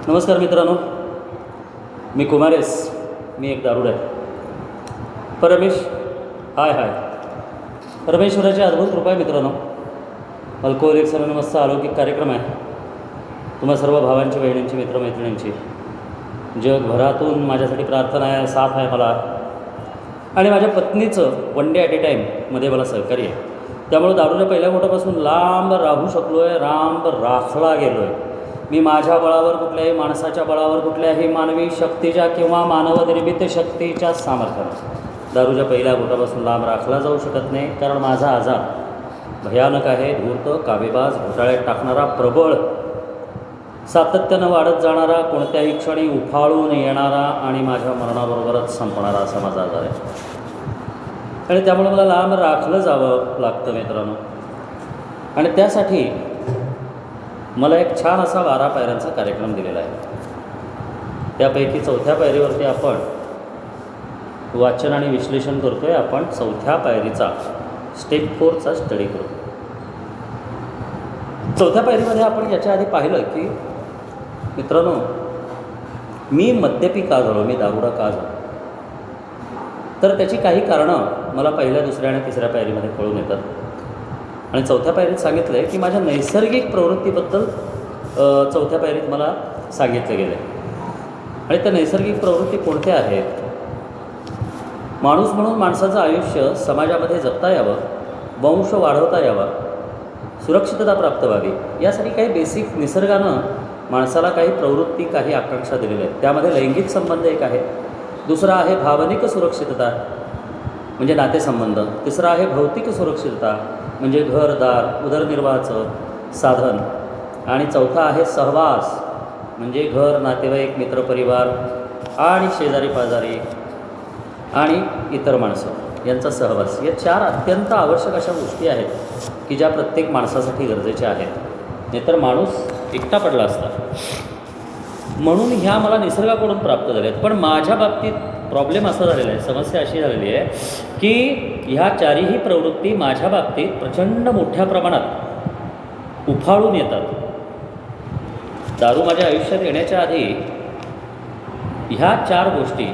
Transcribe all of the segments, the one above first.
नमस्कार मित्रांनो, मी कुमारेस. मी एक दारुड आहे. परमेश हाय परमेश्वराची अद्भुत कृपा आहे मित्रांनो. अल्कोहोलिक्स अनोनिमसचा अलौकिक कार्यक्रम आहे. तुम्हा सर्व भावांची, बहिणींची, मित्रमैत्रिणींची जगभरातून माझ्यासाठी प्रार्थना आहे, साथ आहे मला, आणि माझ्या पत्नीचं वन डे ॲट ए टाईममध्ये मला सहकार्य आहे. त्यामुळे दारूच्या पहिल्या मोठापासून लांब राहू शकलो आहे, लांब राखला गेलो आहे. मी माझ्या बळावर, कुठल्याही माणसाच्या बळावर, कुठल्याही मानवी शक्तीच्या किंवा मानवनिर्मित शक्तीच्या सामर्थ्यानं दारूच्या पहिल्या घोटापासून लांब राखला जाऊ शकत नाही. कारण माझा आजार भयानक आहे, धूर्त, कावेबाज, घोटाळ्यात टाकणारा, प्रबळ, सातत्यानं वाढत जाणारा, कोणत्याही क्षणी उफाळून येणारा आणि माझ्या मरणाबरोबरच संपणारा असा माझा आजार आहे. आणि त्यामुळे मला लांब राखलं जावं लागतं मित्रांनो. आणि त्यासाठी मला एक छान असा 12 पायऱ्यांचा कार्यक्रम दिलेला आहे. त्यापैकी 4थ्या पायरीवरती आपण वाचन आणि विश्लेषण करतो आहे. आपण 4थ्या पायरीचा स्टेप 4चा स्टडी करतो. 4थ्या पायरीमध्ये आपण याच्या आधी पाहिलं की मित्रांनो, मी मद्यपी का झालो, मी दारुडा का झालो, तर त्याची काही कारणं मला पहिल्या, दुसऱ्या आणि तिसऱ्या पायरीमध्ये कळून येतात. आणि 4थ्या पायरीत सांगितलं आहे की माझ्या नैसर्गिक प्रवृत्तीबद्दल 4थ्या पायरीत मला सांगितलं गेलं आहे. आणि त्या नैसर्गिक प्रवृत्ती कोणत्या आहेत? माणूस म्हणून माणसाचं आयुष्य समाजामध्ये जगता यावं, वंश वाढवता यावा, सुरक्षितता प्राप्त व्हावी, यासाठी काही बेसिक निसर्गानं माणसाला काही प्रवृत्ती, काही आकांक्षा दिलेल्या आहेत. त्यामध्ये लैंगिक संबंध एक आहे, दुसरा आहे भावनिक सुरक्षितता म्हणजे नातेसंबंध, तिसरा आहे भौतिक सुरक्षितता म्हणजे घरदार, उदरनिर्वाहाचं साधन, आणि चौथा आहे सहवास म्हणजे घर, नातेवाईक, मित्रपरिवार आणि शेजारी पाजारी आणि इतर माणसं यांचा सहवास. या 4 अत्यंत आवश्यक अशा गोष्टी आहेत की ज्या प्रत्येक माणसासाठी गरजेच्या आहेत, नाहीतर माणूस एकटा पडला असता. म्हणून ह्या मला निसर्गाकडून प्राप्त झाल्या आहेत. पण माझ्या बाबतीत प्रॉब्लेम असा झालेला आहे, समस्या अशी झालेली आहे की ह्या 4ही प्रवृत्ती माझ्या बाबतीत प्रचंड मोठ्या प्रमाणात उफाळून येतात. दारू माझ्या आयुष्यात येण्याच्या आधी ह्या 4 गोष्टी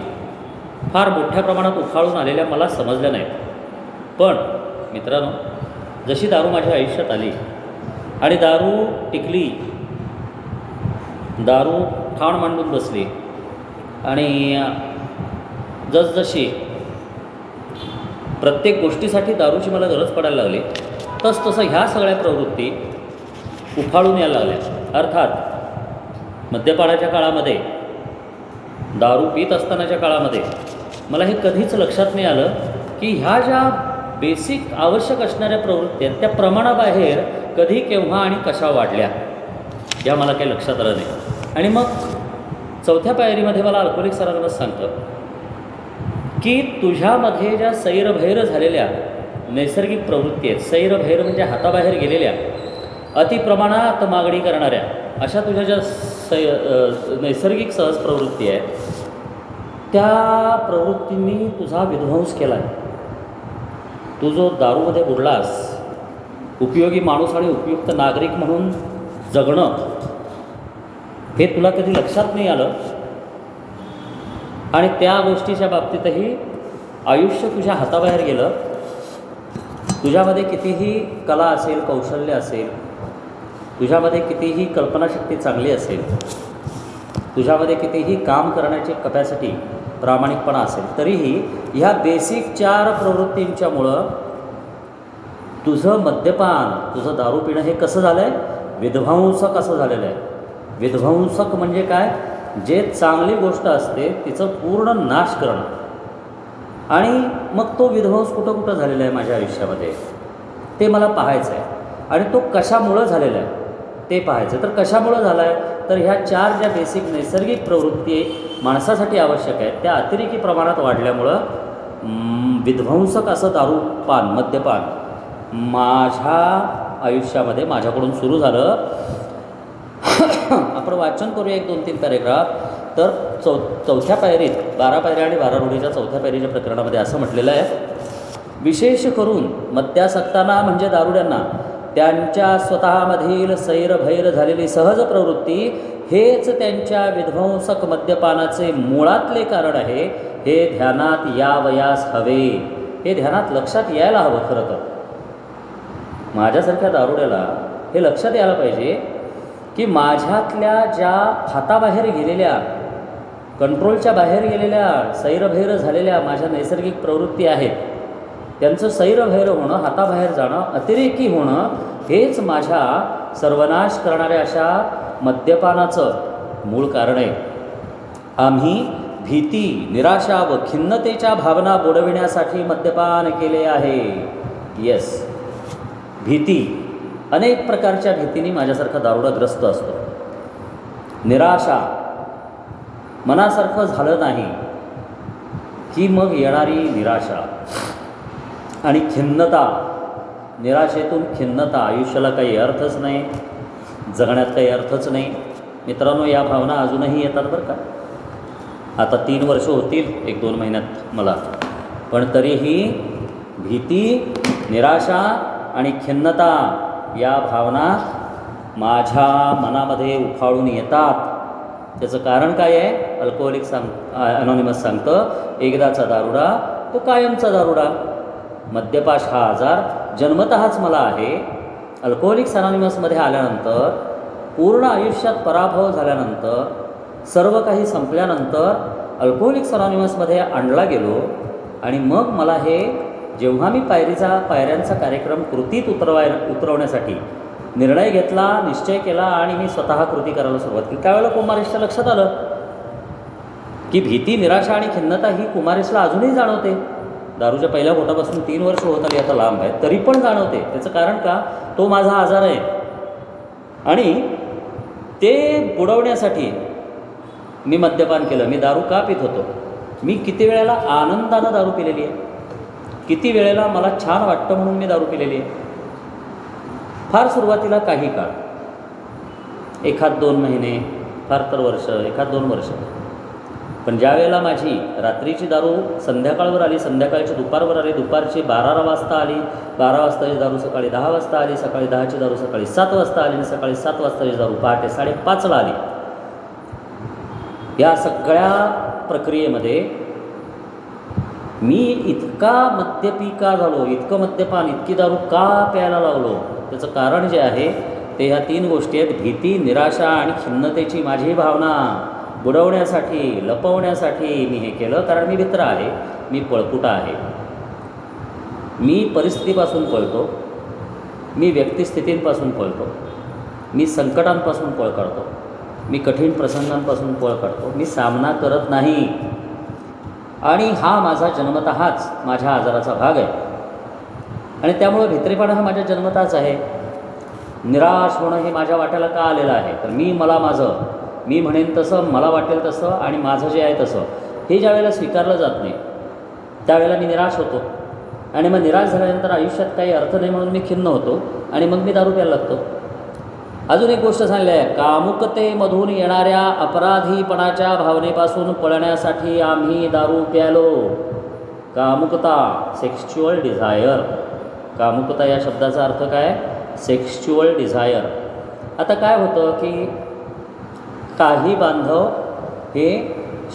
फार मोठ्या प्रमाणात उफाळून आलेल्या मला समजल्या नाहीत. पण मित्रांनो, जशी दारू माझ्या आयुष्यात आली आणि दारू टिकली, दारू ठाण मांडून बसली, आणि जसजशी प्रत्येक गोष्टीसाठी दारूची मला गरज पडायला लागली, तसतसं ह्या सगळ्या प्रवृत्ती उफाळून यायला लागल्या. अर्थात मद्यपानाच्या काळामध्ये, दारू पीत असतानाच्या काळामध्ये मला हे कधीच लक्षात नाही आलं की ह्या ज्या बेसिक आवश्यक असणाऱ्या प्रवृत्ती आहेत त्या प्रमाणाबाहेर कधी, केव्हा आणि कशा वाढल्या, या मला काही लक्षात आलं नाही. आणि मग 4थ्या पायरीमध्ये मला अल्कोहोलिक्स अनोनिमस सांगतं की तुझ्यामध्ये ज्या सैरभैर झालेल्या नैसर्गिक प्रवृत्ती आहेत, सैरभैर म्हणजे हाताबाहेर गेलेल्या, अतिप्रमाणात मागणी करणाऱ्या अशा तुझ्या ज्या नैसर्गिक सहज प्रवृत्ती आहेत, त्या प्रवृत्तींनी तुझा विध्वंस केला आहे. तू जो दारूमध्ये बुडलास, उपयोगी माणूस आणि उपयुक्त नागरिक म्हणून जगणं हे तुला कधी लक्षात नाही आलं, आणि त्या गोष्टीच्या बाबतीतही आयुष्य तुझ्या हाताबाहेर गेलं. तुझ्यामध्ये कितीही कला असेल, कौशल्य असेल, तुझ्यामध्ये कितीही कल्पनाशक्ती चांगली असेल, तुझ्यामध्ये कितीही काम करण्याची कपॅसिटी, प्रामाणिकपणा असेल, तरीही ह्या बेसिक 4 प्रवृत्तींच्यामुळं तुझं मद्यपान, तुझं दारू पिणं हे कसं झालं आहे, विध्वंसक असं झालेलं आहे. विध्वंसक म्हणजे काय? जे चांगली गोष्ट असते तिचं पूर्ण नाश करणं. आणि मग तो विध्वंस कुठं कुठं झालेला आहे माझ्या आयुष्यामध्ये ते मला पाहायचं आहे. आणि तो कशामुळं झालेला आहे ते पाहायचं. तर कशामुळं झाला आहे? तर ह्या 4 ज्या बेसिक नैसर्गिक प्रवृत्ती माणसासाठी आवश्यक आहेत त्या अतिरेकी प्रमाणात वाढल्यामुळं विध्वंसक असं दारूपान, मद्यपान माझ्या आयुष्यामध्ये माझ्याकडून सुरू झालं. आपण वाचन करूया 1-2-3 पॅरेग्राफ. तर 4थ्या पायरीत 12 पायऱ्या आणि 12 रूढीच्या 4थ्या पायरीच्या प्रकरणामध्ये असं म्हटलेलं आहे, विशेष करून मद्यासक्तांना म्हणजे दारुड्यांना त्यांच्या स्वतःमधील सैरभैर झालेली सहज प्रवृत्ती हेच त्यांच्या विध्वंसक मद्यपानाचे मुळातले कारण आहे. हे ध्यानात यावयास हवे. हे ध्यानात लक्षात यायला हवं. खरं तर माझ्यासारख्या दारुड्याला हे लक्षात यायला पाहिजे की माझ्यातल्या ज्या हाताबाहेर गेलेल्या, कंट्रोलच्या बाहेर गेलेल्या, सैरभैर झालेल्या माझ्या नैसर्गिक प्रवृत्ती आहेत, त्यांचं सैरभैर होणं, हाताबाहेर जाणं, अतिरेकी होणं हेच माझ्या सर्वनाश करणाऱ्या अशा मद्यपानाचं मूळ कारण आहे. आम्ही भीती, निराशा व खिन्नतेच्या भावना बुडविण्यासाठी मद्यपान केले आहे. येस, भीती, अनेक प्रकारच्या भीतीने माझ्यासारखा दारुडा ग्रस्त असतो. निराशा, मनासारखं झालं नाही की मग येणारी निराशा, आणि खिन्नता, निराशेतून खिन्नता, आयुष्याला काही अर्थच नाही, जगण्यात काही अर्थच नाही. मित्रांनो, या भावना अजूनही येतात बरं का. आता 3 वर्ष होतील 1-2 महिन्यात मला, पण तरीही भीती, निराशा आणि खिन्नता या भावना माझ्या मनामध्ये उफाळून येतात. त्याचं कारण काय आहे? अल्कोहोलिक अनॉनिमस सांगतं, एकदाचा दारुडा तो कायमचा दारुडा. मद्यपाश हा आजार जन्मतःच मला आहे. अल्कोहोलिक्स अनॉनिमसमध्ये आल्यानंतर, पूर्ण आयुष्यात पराभव झाल्यानंतर, सर्व काही संपल्यानंतर अल्कोहोलिक्स अनॉनिमसमध्ये आणला गेलो आणि मग मला हे, जेव्हा मी पायऱ्यांचा कार्यक्रम कृतीत उतरवण्यासाठी निर्णय घेतला, निश्चय केला आणि मी स्वतः कृती करायला सुरुवात केली, त्यावेळेला कुमारेशच्या लक्षात आलं की भीती, निराशा आणि खिन्नता ही कुमारेशला अजूनही जाणवते. दारूच्या पहिल्या घोटापासून 3 वर्ष होत आली, आता लांब आहे, तरी पण जाणवते. त्याचं कारण का? तो माझा आजार आहे. आणि ते बुडवण्यासाठी मी मद्यपान केलं. मी दारू का पित होतो? मी किती वेळेला आनंदानं दारू पिलेली आहे, किती वेळेला मला छान वाटतं म्हणून मी दारू पिलेली आहे. फार सुरुवातीला काही काळ, 1-2 महिने, फार तर वर्ष, 1-2 वर्ष. पण ज्या वेळेला माझी रात्रीची दारू संध्याकाळवर आली, संध्याकाळची दुपारवर आली, दुपारची 12 वाजता आली, 12 वाजताची दारू सकाळी 10 वाजता आली, सकाळी 10ची दारू सकाळी 7 वाजता आली आणि सकाळी 7 वाजताची दारू पहाटे 5:30ला आली. या सगळ्या प्रक्रियेमध्ये मी इतका मद्यपी का झालो, इतकं मद्यपान, इतकी दारू का प्यायला लागलो? त्याचं कारण जे आहे ते ह्या 3 गोष्टी आहेत. भीती, निराशा आणि खिन्नतेची माझी भावना बुडवण्यासाठी, लपवण्यासाठी मी हे केलं. कारण मी मित्र आहे, मी पळपुटा आहे, मी परिस्थितीपासून पळतो, मी व्यक्तिस्थितींपासून पळतो, मी संकटांपासून पळ काढतो, मी कठीण प्रसंगांपासून पळ काढतो, मी सामना करत नाही. आणि हा माझा जन्मतःच माझ्या आजाराचा भाग आहे. आणि त्यामुळं भित्रेपणा हा माझ्या जन्मतःच आहे. निराश होणं हे माझ्या वाट्याला का आलेलं आहे? तर मला माझं, मी म्हणेन तसं, मला वाटेल तसं आणि माझं जे आहे तसं, हे ज्या वेळेला स्वीकारलं जात नाही त्यावेळेला मी निराश होतो. आणि मग निराश झाल्यानंतर आयुष्यात काही अर्थ नाही म्हणून मी खिन्न होतो आणि मग मी दारू प्यायला लागतो. अजून एक गोष्ट सांगली आहे, कामुकतेमधून येणाऱ्या अपराधीपणाच्या भावनेपासून पळण्यासाठी आम्ही दारू प्यालो. कामुकता, सेक्शुअल डिझायर. कामुकता या शब्दाचा अर्थ काय? Sexual desire. आता काय होतं की काही बांधव हे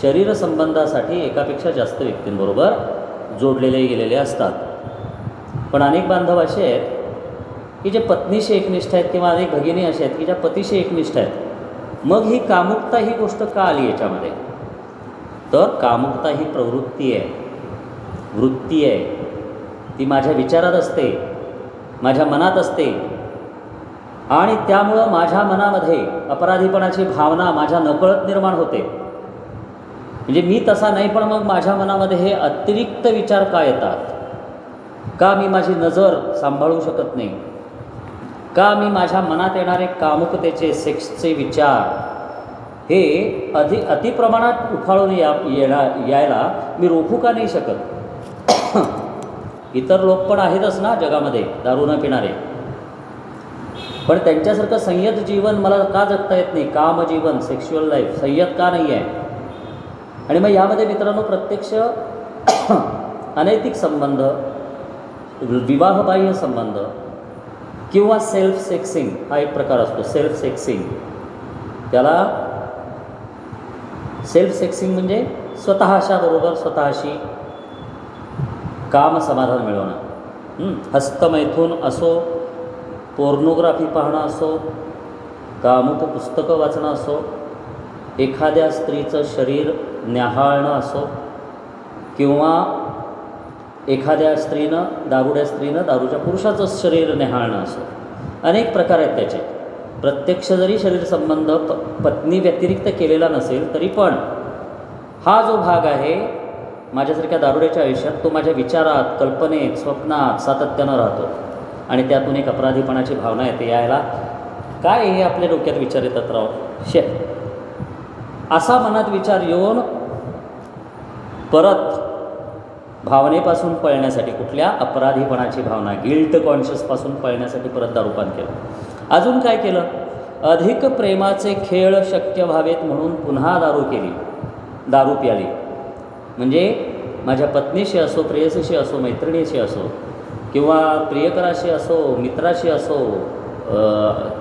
शरीरसंबंधासाठी एकापेक्षा जास्त व्यक्तींबरोबर जोडलेले गेलेले असतात. पण अनेक बांधव असे आहेत की जे पत्नीशी एकनिष्ठ आहेत, किंवा अनेक भगिनी असे आहेत की ज्या पतीशी एकनिष्ठ आहेत. मग ही कामुकता ही गोष्ट का आली याच्यामध्ये? तर कामुकता ही प्रवृत्ती आहे, वृत्ती आहे. ती माझ्या विचारात असते, माझ्या मनात असते आणि त्यामुळं माझ्या मनामध्ये अपराधीपणाची भावना माझ्या नकळत निर्माण होते. म्हणजे मी तसा नाही, पण मग माझ्या मनामध्ये हे अतिरिक्त विचार का येतात? का मी माझी नजर सांभाळू शकत नाही? का मी माझ्या मनात येणारे कामुकतेचे, सेक्सचे विचार हे अतिप्रमाणात उफाळून यायला मी रोखू का नाही शकत? इतर लोक पण आहेतच ना जगामध्ये दारू न पिणारे, पण त्यांच्यासारखं संयत जीवन मला का जगता येत नाही? कामजीवन, सेक्शुअल लाईफ संयत का नाही आहे? आणि मग यामध्ये मित्रांनो प्रत्यक्ष अनैतिक संबंध, विवाहबाह्य संबंध किंवा सेल्फ सेक्सिंग हा एक प्रकार असतो. सेल्फ सेक्सिंग, त्याला सेल्फ सेक्सिंग म्हणजे स्वतःच्या बरोबर स्वतःशी काम समाधान मिळवणं. हस्तमैथून असो, पोर्नोग्राफी पाहणं असो, कामुक पुस्तकं वाचणं असो, एखाद्या स्त्रीचं शरीर न्याहाळणं असो, किंवा एखाद्या स्त्रीनं दारूच्या पुरुषाचं शरीर न्याहाळणं असो. अनेक प्रकार आहेत त्याचे. प्रत्यक्ष जरी शरीर संबंध पत्नी व्यतिरिक्त केलेला नसेल तरी पण हा जो भाग आहे माझ्यासारख्या दारुड्याच्या आयुष्यात, तो माझ्या विचारात, कल्पनेत, स्वप्नात सातत्यानं राहतो आणि त्यातून एक अपराधीपणाची भावना येते. यायला काय हे आपल्या डोक्यात विचार येतात राव, असा मनात विचार येऊन परत भावनेपासून पळण्यासाठी, कुठल्या अपराधीपणाची भावना, गिल्ट कॉन्शियसपासून पळण्यासाठी परत दारूपान केलं. अजून काय केलं? अधिक प्रेमाचे खेळ शक्य व्हावेत म्हणून पुन्हा दारू प्याली. म्हणजे माझ्या पत्नीशी असो, प्रेयसीशी असो, मैत्रिणीशी असो, किंवा प्रियकराशी असो, मित्राशी असो,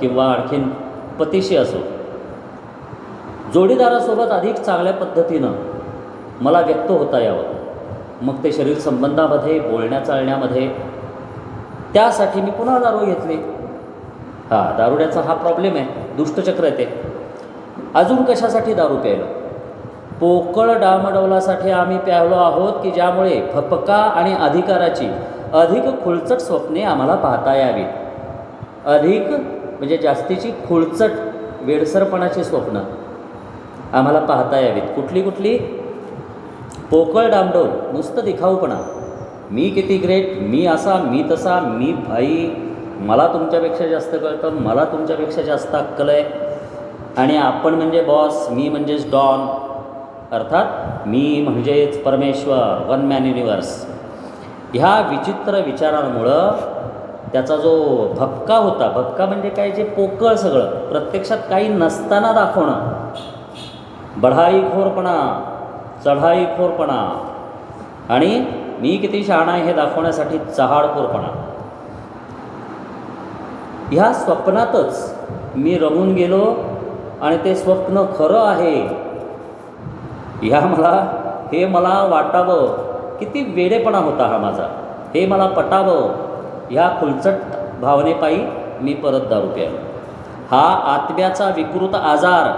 किंवा आणखीन पतीशी असो, जोडीदारासोबत अधिक चांगल्या पद्धतीनं मला व्यक्त होता यावं. मग ते शरीर संबंधामध्ये, बोलण्या चालण्यामध्ये, त्यासाठी मी पुन्हा दारू घेतली. दारुड्याचा हा प्रॉब्लेम आहे, दुष्टचक्र आहे ते. अजून कशासाठी दारू प्यायलं? पोकळ डामडौलासाठी आम्ही प्यायलो आहोत की ज्यामुळे फपका आणि अधिकाराची अधिक खुळचट स्वप्ने आम्हाला पाहता यावीत. अधिक म्हणजे जास्तीची खुळचट वेडसरपणाची स्वप्न आम्हाला पाहता यावीत. कुठली? पोकळ डामडौल, नुसतं दिखाऊपणा. मी किती ग्रेट, मी असा, मी तसा, मी भाई, मला तुमच्यापेक्षा जास्त कळतं, मला तुमच्यापेक्षा जास्त अक्कल आहे, आणि आपण म्हणजे बॉस, मी म्हणजेच डॉन, अर्थात मी म्हणजेच परमेश्वर, वन मॅन युनिवर्स. ह्या विचित्र विचारांमुळं त्याचा जो भपका होता, भपका म्हणजे काय, जे पोकळ सगळं प्रत्यक्षात काही नसताना दाखवणं, बढाईखोरपणा, चढाईखोरपणा, आणि मी किती शहाणा आहे हे दाखवण्यासाठी चहाडखोरपणा. ह्या स्वप्नातच मी रमून गेलो आणि ते स्वप्न खरं आहे हे मला वाटावं. किती वेडेपणा होता हा माझा, हे मला पटावं, ह्या खुलचट भावनेपायी मी परत दारू प्यायलो. हा आत्म्याचा विकृत आजार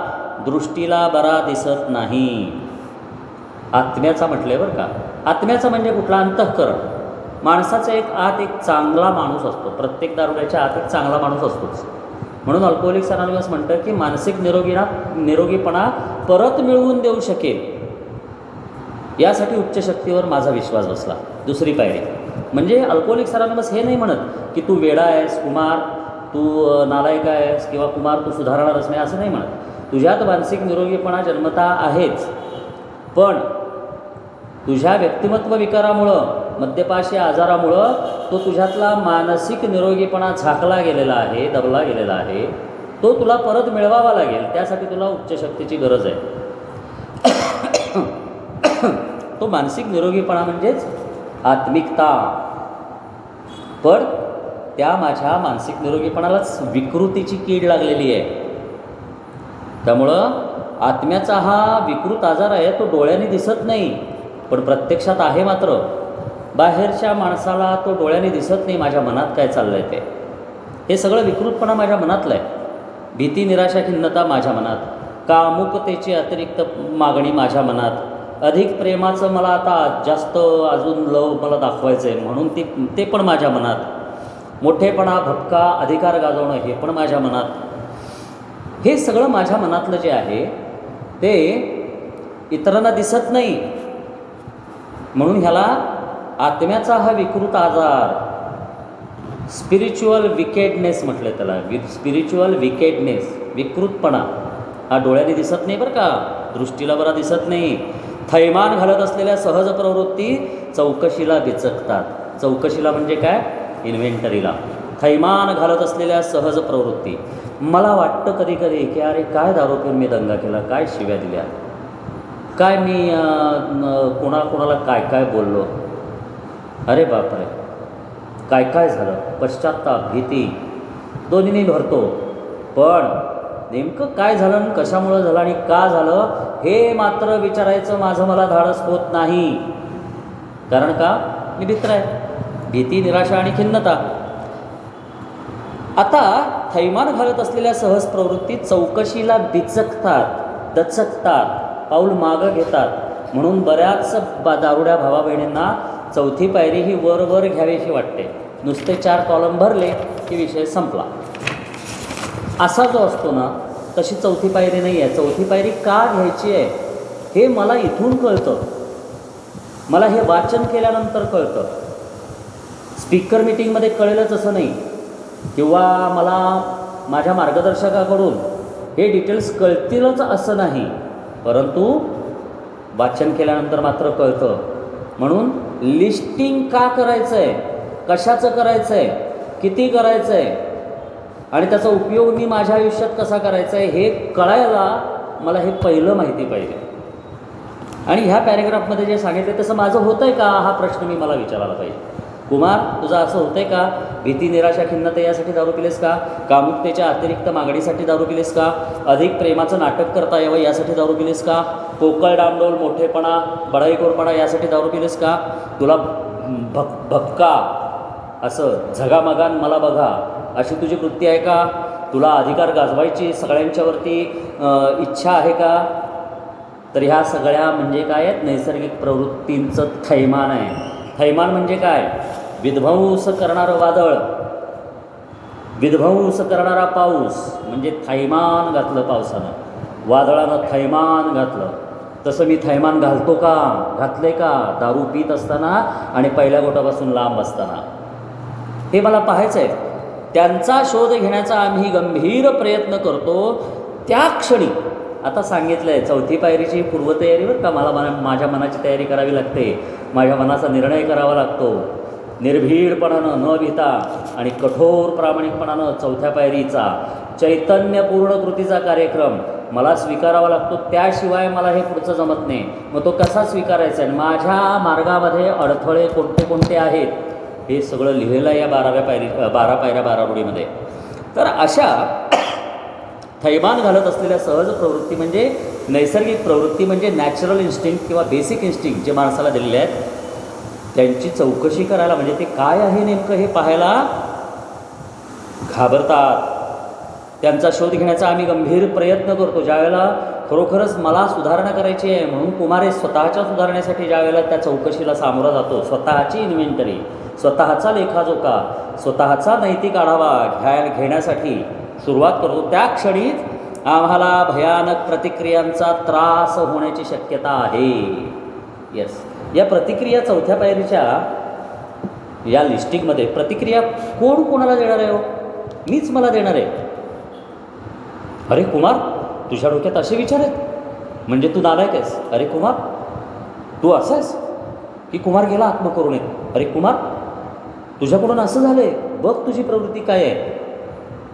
दृष्टीला बरा दिसत नाही. आत्म्याचा म्हटले बरं का. आत्म्याचा म्हणजे कुठला? अंतःकरण. माणसाचा एक चांगला माणूस असतो. प्रत्येक दारुड्याच्या आत एक चांगला माणूस असतोच. म्हणून अल्कोहोलिक्स अनॉनिमस म्हणतं की मानसिक निरोगीपणा परत मिळवून देऊ शकेल, यासाठी उच्च शक्तीवर माझा विश्वास बसला. दुसरी पायरी म्हणजे अल्कोहोलिक्स अनॉनिमस हे नाही म्हणत की तू वेडा आहेस कुमार, तू नालायक आहेस, किंवा कुमार तू सुधारणारच नाही, असं नाही म्हणत. तुझ्यात मानसिक निरोगीपणा जन्मता आहेच, पण तुझ्या व्यक्तिमत्व विकारामुळं, मद्यपाशी आजारामुळं तो तुझ्यातला मानसिक निरोगीपणा झाकला गेलेला आहे, दबला गेलेला आहे. तो तुला परत मिळवावा लागेल. त्यासाठी तुला उच्च शक्तीची गरज आहे. तो मानसिक निरोगीपणा म्हणजेच आत्मिकता. पण त्या माझ्या मानसिक निरोगीपणालाच विकृतीची कीड लागलेली आहे. त्यामुळं आत्म्याचा हा विकृत आजार आहे, तो डोळ्यांनी दिसत नाही, पण प्रत्यक्षात आहे. मात्र बाहेरच्या माणसाला तो डोळ्यांनी दिसत नाही. माझ्या मनात काय चाललं आहे ते, हे सगळं विकृतपणा माझ्या मनातलं आहे. भीती, निराशा, खिन्नता माझ्या मनात, कामुकतेची अतिरिक्त मागणी माझ्या मनात, अधिक प्रेमाचं मला आता जास्त अजून लव मला दाखवायचं आहे म्हणून ते पण माझ्या मनात, मोठेपणा, भपका, अधिकार गाजवणं हे पण माझ्या मनात. हे सगळं माझ्या मनातलं जे आहे ते इतरांना दिसत नाही. म्हणून ह्याला आत्म्याचा हा विकृत आजार, स्पिरिच्युअल विकेडनेस म्हटलं त्याला. स्पिरिच्युअल विकेडनेस, विकृतपणा हा डोळ्याने दिसत नाही बरं का, दृष्टीला बरा दिसत नाही. थैमान घालत असलेल्या सहज प्रवृत्ती चौकशीला बिचकतात. चौकशीला म्हणजे काय? इन्व्हेंटरीला. थैमान घालत असलेल्या सहज प्रवृत्ती. मला वाटतं कधी कधी की अरे काय दारू पिऊन मी दंगा केला, काय शिव्या दिल्या, काय मी कोणाला काय काय बोललो, अरे बापरे काय काय झालं. पश्चात्ताप, भीती, दोन्हीने भरतो. पण नेमकं काय झालं आणि कशामुळं झालं आणि का झालं हे मात्र विचारायचं माझं मला धाडस होत नाही. कारण का? मी मित्र आहे. भीती, निराशा आणि खिन्नता. आता थैमान घालत असलेल्या सहज प्रवृत्ती चौकशीला बिचकतात, दचकतात, पाऊल मागं घेतात. म्हणून बऱ्याच दारुड्या भावा बहिणींना चौथी पायरी ही वर घ्यावीशी वाटते. नुसते 4 कॉलम भरले की विषय संपला. असा जो असतो ना, तशी चौथी पायरी नाही आहे. चौथी पायरी का घ्यायची आहे हे मला इथून कळतं. मला हे वाचन केल्यानंतर कळतं. स्पीकर मीटिंगमध्ये कळेलच असं नाही, किंवा मला माझ्या मार्गदर्शकाकडून हे डिटेल्स कळतीलच असं नाही, परंतु वाचन केल्यानंतर मात्र कळतं. म्हणून लिस्टिंग का करायचं आहे, कशाचं करायचं आहे, किती करायचं आहे आणि त्याचा उपयोग मी माझ्या आयुष्यात कसा करायचा आहे हे कळायला मला हे पहिलं माहिती पाहिजे. आणि ह्या पॅरेग्राफमध्ये जे सांगितलं तसं माझं होतं आहे का हा प्रश्न मी मला विचारायला पाहिजे. कुमार, तुझं असं होतं आहे का? भीती, निराशा, खिन्नता यासाठी दारू पिलेस का? कामुकतेच्या अतिरिक्त मागणीसाठी दारू पिलेस का? अधिक प्रेमाचं नाटक करता यावं यासाठी दारू पिलेस का? पोकळ, डामडोल, मोठेपणा, बढाईखोरपणा यासाठी दारू पिलेस का? तुला भक्का असं झगामगान मला बघा अशी तुझी वृत्ती आहे का? तुला अधिकार गाजवायची सगळ्यांच्यावरती इच्छा आहे का? तर ह्या सगळ्या म्हणजे काय आहेत? नैसर्गिक प्रवृत्तींचं थैमान आहे. थैमान म्हणजे काय? विध्वंस करणारं वादळ, विध्वंस करणारा पाऊस म्हणजे थैमान घातलं पावसानं, वादळानं थैमान घातलं. तसं मी थैमान घालतो का? घातलं आहे का? दारू पीत असताना आणि पहिल्या गोटापासून लांब असताना. हे मला पाहायचं आहे. त्यांचा शोध घेण्याचा आम्ही गंभीर प्रयत्न करतो. त्या क्षणी आता सांगितलं आहे चौथी पायरीची पूर्वतयारीवर का मला माझ्या मनाची तयारी करावी लागते. माझ्या मनाचा निर्णय करावा लागतो. निर्भीडपणानं, न भीता आणि कठोर प्रामाणिकपणानं चौथ्या पायरीचा चैतन्यपूर्ण कृतीचा कार्यक्रम मला स्वीकारावा लागतो. त्याशिवाय मला हे पुढचं जमत नाही. मग तो कसा स्वीकारायचा आहे? माझ्या मार्गामध्ये अडथळे कोणते कोणते आहेत हे सगळं लिहिलेलं आहे या 12 पायऱ्या 12 रूढीमध्ये. तर अशा थैमान घालत असलेल्या सहज प्रवृत्ती म्हणजे नैसर्गिक प्रवृत्ती म्हणजे नॅचरल इन्स्टिंक्ट किंवा बेसिक इन्स्टिंक्ट जे माणसाला दिलेले आहेत त्यांची चौकशी करायला म्हणजे ते काय आहे नेमकं हे पाहायला घाबरतात. त्यांचा शोध घेण्याचा आम्ही गंभीर प्रयत्न करतो. ज्यावेळेला खरोखरच मला सुधारणा करायची आहे म्हणून कुमारे स्वतःच्या सुधारण्यासाठी ज्यावेळेला त्या चौकशीला सामोरा जातो, स्वतःची इन्व्हेंटरी, स्वतःचा लेखाजोखा, स्वतःचा नैतिक आढावा घेण्यासाठी सुरुवात करतो, त्या क्षणीच आम्हाला भयानक प्रतिक्रियांचा त्रास होण्याची शक्यता आहे. येस, या प्रतिक्रिया चौथ्या पायरीच्या या लिस्टिंगमध्ये प्रतिक्रिया कोण कोणाला देणार आहे? हो, मीच मला देणार आहे. अरे कुमार, तुझ्या डोक्यात असे विचार आहेत म्हणजे तू नालायक आहेस. अरे कुमार, तू असं आहेस की कुमार गेला आत्मकरुणेत. अरे कुमार, तुझ्याकडून असं झालं आहे, बघ तुझी प्रवृत्ती काय आहे.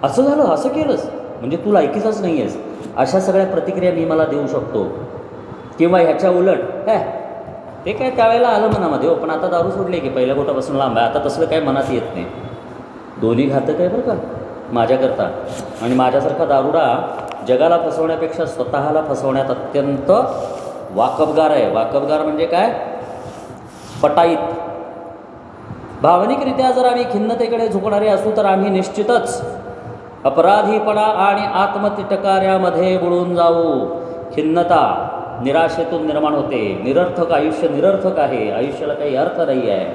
असं झालं, असं केलंस म्हणजे तू लायकीचाच नाही आहेस. अशा सगळ्या प्रतिक्रिया मी मला देऊ शकतो. किंवा ह्याच्या उलट, ते काय त्यावेळेला आलं मनामध्ये, हो पण आता दारू सोडली की पहिल्या गोटापासून लांब आहे, आता तसलं काय मनात येत नाही. दोन्ही घातक आहे बरं का माझ्याकरता. आणि माझ्यासारखा दारुडा जगाला फसवण्यापेक्षा स्वतःला फसवण्यात अत्यंत वाकबगार आहे. वाकबगार म्हणजे काय? पटाईत. भावनिकरित्या जर आम्ही खिन्नतेकडे झुकणारे असू तर आम्ही निश्चितच अपराधीपणा आणि आत्मतिटकार्यामध्ये बुडून जाऊ. खिन्नता निराशेतून निर्माण होते. निरर्थक आयुष्य निरर्थक आहे. आयुष्याला काही अर्थ नाही आहे.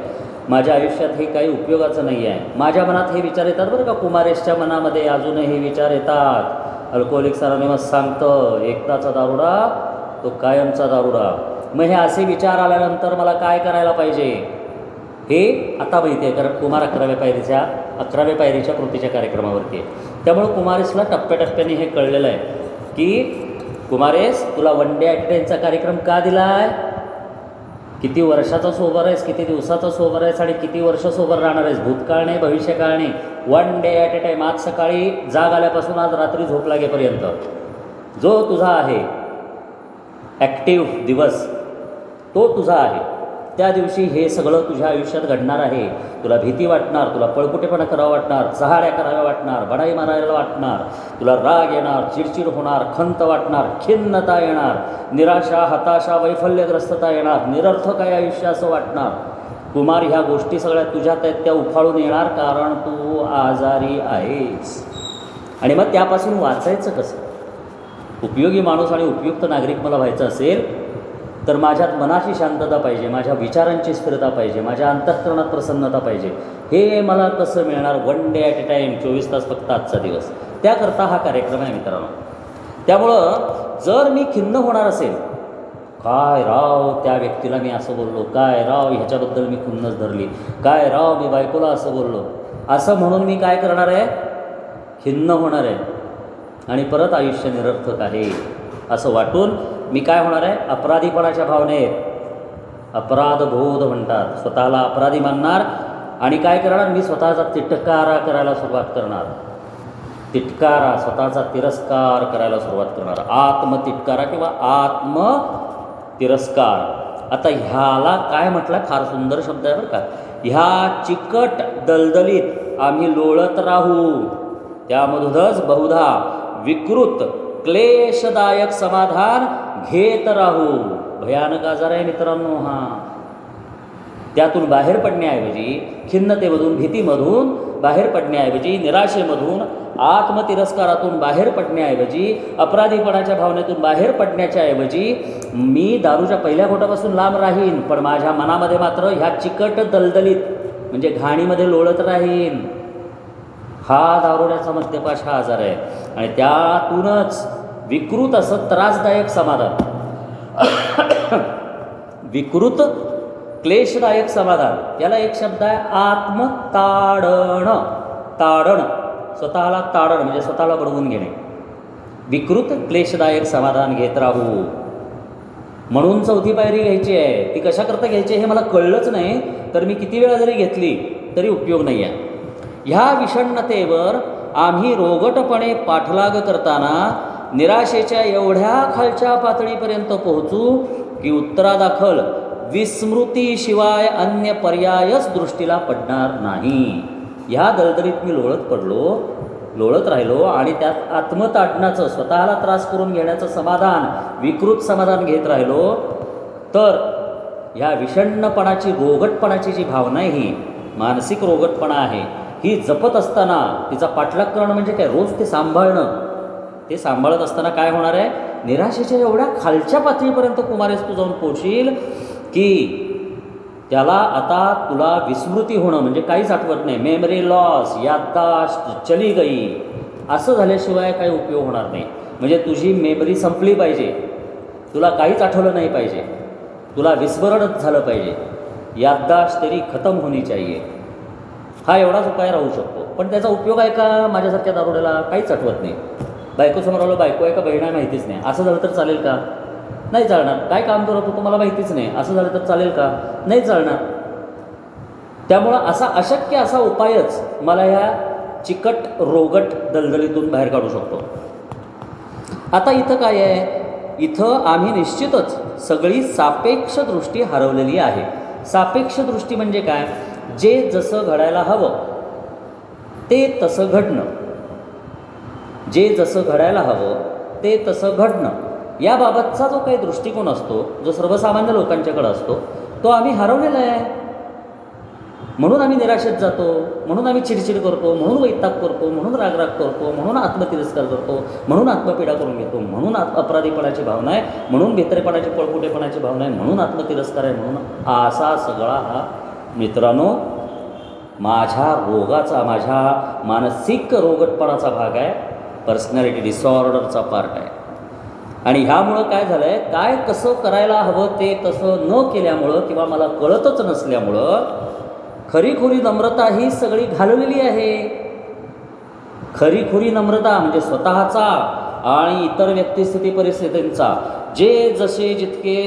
माझ्या आयुष्यात हे काही उपयोगाचं नाही आहे. माझ्या मनात हे विचार येतात बरं का. कुमारेशच्या मनामध्ये अजूनही हे विचार येतात. अल्कोहोलिक्स अनोनिमस सांगतं, एकदाचा दारुडा तो कायमचा दारुडा. मग हे असे विचार आल्यानंतर मला काय करायला पाहिजे हे आता माहिती आहे, कारण कुमार 11व्या पायरीच्या कृतीच्या कार्यक्रमावरती आहे. त्यामुळे कुमारेसला टप्प्याटप्प्याने हे कळलेलं आहे की कुमारेस, तुला वन डे ॲट टाईमचा कार्यक्रम का दिला आहे? किती वर्षाचा सोबर आहेस, किती दिवसाचा सोबर आहेस आणि किती वर्ष सोबर राहणार आहेस? भूतकाळ नाही, भविष्यकाळ नाही. One day at a time. आज सकाळी जाग आल्यापासून आज रात्री झोप लागेपर्यंत जो तुझा आहे ॲक्टिव्ह दिवस तो तुझा आहे. त्या दिवशी हे सगळं तुझ्या आयुष्यात घडणार आहे. तुला भीती वाटणार, तुला पळपुटेपणा करावा वाटणार, चहाड्या कराव्या वाटणार, बडाई मारायला वाटणार, तुला राग येणार, चिडचिड होणार, खंत वाटणार, खिन्नता येणार, निराशा, हताशा, वैफल्यग्रस्तता येणार, निरर्थक आहे आयुष्य असं वाटणार. कुमार, ह्या गोष्टी सगळ्या तुझ्यात आहेत त्या उफाळून येणार, कारण तू आजारी आहेस. आणि मग त्यापासून वाचायचं कसं? उपयोगी माणूस आणि उपयुक्त नागरिक मला व्हायचं असेल तर माझ्यात मनाची शांतता पाहिजे, माझ्या विचारांची स्थिरता पाहिजे, माझ्या अंतःकरणात प्रसन्नता पाहिजे. हे मला कसं मिळणार? 1 डे ॲट ए टाईम, 24 तास फक्त आजचा दिवस. त्याकरता हा कार्यक्रम आहे मित्रांनो. त्यामुळं जर मी खिन्न होणार असेल, काय राव त्या व्यक्तीला मी असं बोललो, काय राव ह्याच्याबद्दल मी खुन्नस धरली, काय राव मी बायकोला असं बोललो, असं म्हणून मी काय करणार आहे? खिन्न होणार आहे आणि परत आयुष्य निरर्थक आहे असं वाटून मी काय होणार आहे? अपराधीपणाच्या भावनेत, अपराधबोध म्हणतात, स्वतःला अपराधी मानणार आणि काय करणार? मी स्वतःचा तिटकारा करायला सुरुवात करणार. तिटकारा, स्वतःचा तिरस्कार करायला सुरुवात करणार. आत्मतिटकारा किंवा आत्मतिरस्कार. आता ह्याला काय म्हटलं? फार सुंदर शब्द आहे बरं का. ह्या चिकट दलदलीत आम्ही लोळत राहू, त्यामधूनच बहुधा विकृत क्लेशदायक समाधान घेत राहू. भयानक आजार आहे मित्रांनो हा. त्यातून बाहेर पडण्याऐवजी, खिन्नतेमधून, भीतीमधून बाहेर पडण्याऐवजी, निराशेमधून, आत्मतिरस्कारातून बाहेर पडण्याऐवजी, अपराधीपणाच्या भावनेतून बाहेर पडण्याच्या ऐवजी मी दारूच्या पहिल्या घोटापासून लांब राहीन, पण माझ्या मनामध्ये मात्र ह्या चिकट दलदलीत म्हणजे घाणीमध्ये लोळत राहीन. हा दारुड्याचा मद्यपाश हा आजार आहे. आणि त्यातूनच विकृत असं त्रासदायक समाधान, विकृत क्लेशदायक समाधान, याला एक शब्द आहे आत्मताडण. ताडण, स्वतःला ताडण म्हणजे स्वतःला बडवून घेणे. विकृत क्लेशदायक समाधान घेत राहू. म्हणून 4थी पायरी घ्यायची आहे. ती कशाकरता घ्यायची हे मला कळलंच नाही तर मी किती वेळा जरी घेतली तरी उपयोग नाही आहे. ह्या विषण्णतेवर आम्ही रोगटपणे पाठलाग करताना निराशेच्या एवढ्या खालच्या पातळीपर्यंत पोहोचू की उत्तरादाखल विस्मृतीशिवाय अन्य पर्यायच दृष्टीला पडणार नाही. ह्या दलदलीत मी लोळत राहिलो आणि त्यात आत्मताडणाचं, स्वतःला त्रास करून घेण्याचं समाधान, विकृत समाधान घेत राहिलो तर ह्या विषण्णपणाची, रोगटपणाची जी भावना आहे, ही मानसिक रोगटपणा आहे, ही जपत असताना तिचा पाठलाग करणं म्हणजे काय? रोज ते सांभाळणं. ते सांभाळत असताना काय होणार आहे? निराशेच्या एवढ्या खालच्या पातळीपर्यंत कुमारेस तू जाऊन पोहोचशील की त्याला आता तुला विस्मृती होणं म्हणजे काहीच आठवत नाही. मेमरी लॉस, याददाश्त चली गई, असं झाल्याशिवाय काही उपयोग होणार नाही. म्हणजे तुझी मेमरी संपली पाहिजे, तुला काहीच आठवलं नाही पाहिजे, तुला विस्मरणच झालं पाहिजे. याददाश्त तेरी खतम होनी चाहिए. हा एवढाच उपाय राहू शकतो. पण त्याचा उपयोग आहे का? माझ्यासारख्या दारुड्याला काहीच आठवत नाही. बायकोसमोर आलो, बायको आहे का बहीण आहे माहितीच नाही, असं झालं तर चालेल का? नाही चालणार. काय काम करत होतो मला माहितीच नाही, असं झालं तर चालेल का? नाही चालणार. त्यामुळं असा अशक्य असा उपायच मला ह्या चिकट रोगट दलदलीतून बाहेर काढू शकतो. आता इथं काय आहे? इथं आम्ही निश्चितच सगळी सापेक्ष दृष्टी हरवलेली आहे. सापेक्ष दृष्टी म्हणजे काय? जे जसं घडायला हवं ते तसं घडणं, जे जसं घडायला हवं ते तसं घडणं, याबाबतचा जो काही दृष्टिकोन असतो, जो सर्वसामान्य लोकांच्याकडे असतो, तो आम्ही हरवलेला आहे. म्हणून आम्ही निराशेत जातो, म्हणून आम्ही चिडचिड करतो, म्हणून वैताग करतो, म्हणून रागराग करतो, म्हणून आत्मतिरस्कार करतो, म्हणून आत्मपीडा करून घेतो, म्हणून अपराधीपणाची भावना आहे, म्हणून भित्रेपणाची, पळपुटेपणाची भावना आहे, म्हणून आत्मतिरस्कार आहे, म्हणून असा सगळा हा मित्रांनो माझ्या रोगाचा, माझ्या मानसिक रोगटपणाचा भाग आहे, पर्सनॅलिटी डिसऑर्डरचा पार्ट आहे. आणि ह्यामुळं काय झालं आहे? काय कसं करायला हवं ते तसं न केल्यामुळं किंवा मला कळतच नसल्यामुळं खरीखुरी नम्रता ही सगळी घालवलेली आहे. खरीखुरी नम्रता म्हणजे स्वतःचा आणि इतर व्यक्तिस्थिती परिस्थितींचा जे जसे जितके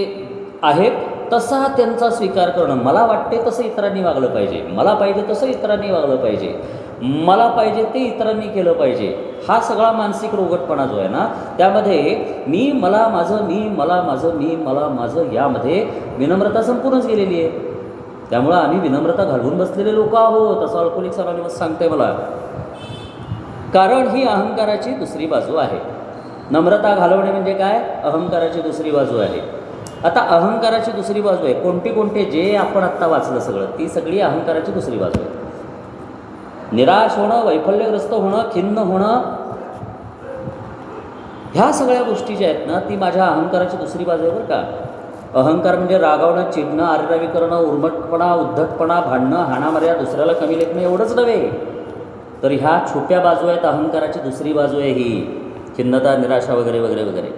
आहेत तसा त्यांचा स्वीकार करणं. मला वाटते तसं इतरांनी वागलं पाहिजे, मला पाहिजे तसं इतरांनी वागलं पाहिजे, मला पाहिजे ते इतरांनी केलं पाहिजे, हा सगळा मानसिक रोगटपणा जो आहे ना, त्यामध्ये मी मला माझं, मी मला माझं, मी मला माझं, यामध्ये विनम्रता संपूर्णच गेलेली आहे. त्यामुळं आम्ही विनम्रता घालवून बसलेले लोक आहोत, असं अल्कोहोलिक्स अनॉनिमस सांगते मला. कारण ही अहंकाराची दुसरी बाजू आहे. नम्रता घालवणे म्हणजे काय? अहंकाराची दुसरी बाजू आहे. आता अहंकाराची दुसरी बाजू आहे कोणती कोणते, जे आपण आत्ता वाचलं सगळं, ती सगळी अहंकाराची दुसरी बाजू आहे. निराश होणं, वैफल्यग्रस्त होणं, खिन्न होणं, ह्या सगळ्या गोष्टी ज्या आहेत ना, ती माझ्या अहंकाराची दुसरी बाजू आहे बरं का. अहंकार म्हणजे रागावणं, चिडणं, आरेरावी करणं, उर्मटपणा, उद्धटपणा, भांडणं, हाणामाऱ्या, दुसऱ्याला कमी लेखणं एवढंच नव्हे, तर ह्या छोट्या बाजू आहेत अहंकाराची दुसरी बाजू आहे ही, खिन्नता, निराशा वगैरे वगैरे वगैरे.